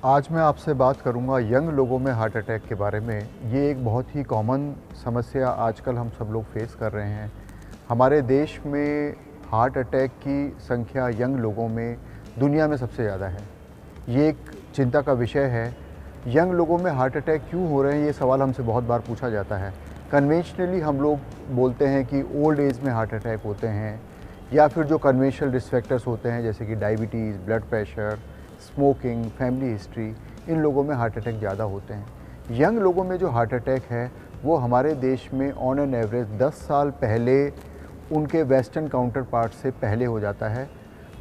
आज मैं आपसे बात करूंगा यंग लोगों में हार्ट अटैक के बारे में। ये एक बहुत ही कॉमन समस्या आजकल हम सब लोग फेस कर रहे हैं। हमारे देश में हार्ट अटैक की संख्या यंग लोगों में दुनिया में सबसे ज़्यादा है। ये एक चिंता का विषय है। यंग लोगों में हार्ट अटैक क्यों हो रहे हैं, ये सवाल हमसे बहुत बार पूछा जाता है। कन्वेंशनली हम लोग बोलते हैं कि ओल्ड एज में हार्ट अटैक होते हैं, या फिर जो कन्वेंशनल रिस्क फैक्टर्स होते हैं जैसे कि diabetes, blood pressure, smoking, family history, इन लोगों में हार्ट अटैक ज़्यादा होते हैं। यंग लोगों में जो हार्ट अटैक है वो हमारे देश में ऑन एन एवरेज 10 साल पहले उनके वेस्टर्न काउंटर पार्ट से पहले हो जाता है।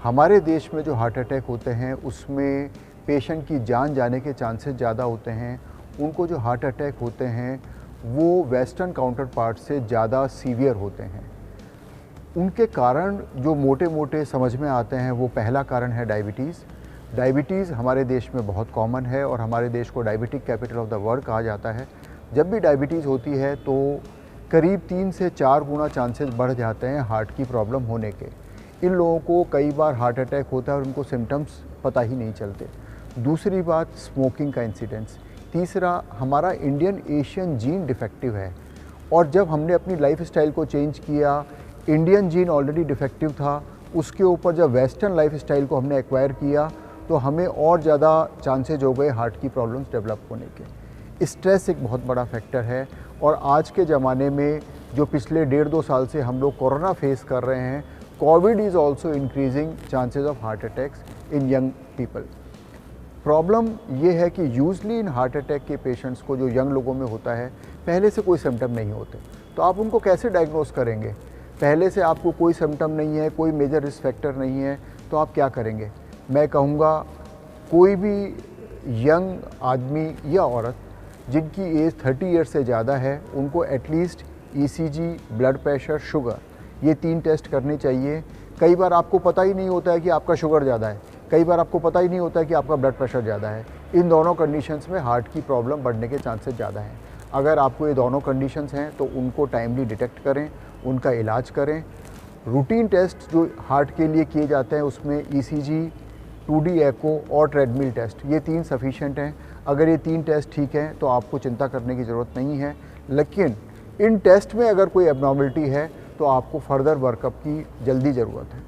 हमारे देश में जो हार्ट अटैक होते हैं उसमें पेशेंट की जान जाने के चांसेस ज़्यादा होते हैं। उनको जो हार्ट अटैक होते हैं वो वेस्टर्न काउंटर पार्ट से ज़्यादा सीवियर होते हैं। उनके कारण जो मोटे मोटे समझ में आते हैं, वो पहला कारण है डायबिटीज़। डायबिटीज़ हमारे देश में बहुत कॉमन है और हमारे देश को diabetic capital of the world कहा जाता है। जब भी डायबिटीज़ होती है तो करीब 3 से 4 गुना चांसेस बढ़ जाते हैं हार्ट की प्रॉब्लम होने के। इन लोगों को कई बार हार्ट अटैक होता है और उनको सिम्टम्स पता ही नहीं चलते। दूसरी बात, स्मोकिंग का इंसिडेंस। तीसरा, हमारा इंडियन एशियन जीन डिफेक्टिव है, और जब हमने अपनी लाइफस्टाइल को चेंज किया, इंडियन जीन ऑलरेडी डिफेक्टिव था, उसके ऊपर जब वेस्टर्न लाइफस्टाइल को हमने एक्वायर किया तो हमें और ज़्यादा चांसेज हो गए हार्ट की प्रॉब्लम्स डेवलप होने के। स्ट्रेस एक बहुत बड़ा फैक्टर है, और आज के ज़माने में जो पिछले 1.5-2 साल से हम लोग कोरोना फेस कर रहे हैं, Covid is also increasing chances of heart attacks in young people. Problem ये है कि यूजली इन हार्ट अटैक के पेशेंट्स को, जो यंग लोगों में होता है, पहले से कोई सिम्टम नहीं होते, तो आप उनको कैसे डायग्नोस करेंगे? पहले से आपको कोई सिम्टम नहीं है, कोई मेजर रिस्क फैक्टर नहीं है, तो आप क्या करेंगे? मैं कहूँगा कोई भी यंग आदमी या औरत जिनकी एज 30 ईयर्स से ज़्यादा है, उनको at least ECG, blood pressure, sugar, ये 3 टेस्ट करने चाहिए। कई बार आपको पता ही नहीं होता है कि आपका शुगर ज़्यादा है, कई बार आपको पता ही नहीं होता है कि आपका ब्लड प्रेशर ज़्यादा है। इन दोनों कंडीशंस में हार्ट की प्रॉब्लम बढ़ने के चांसेस ज़्यादा हैं। अगर आपको ये दोनों कंडीशंस हैं तो उनको टाइमली डिटेक्ट करें, उनका इलाज करें। रूटीन टेस्ट जो हार्ट के लिए किए जाते हैं उसमें ईसीजी, 2D एको और ट्रेडमिल टेस्ट, ये 3 सफिशिएंट हैं। अगर ये 3 टेस्ट ठीक हैं तो आपको चिंता करने की ज़रूरत नहीं है, लेकिन इन टेस्ट में अगर कोई एबनॉर्मलिटी है तो आपको फर्दर वर्कअप की जल्दी ज़रूरत है।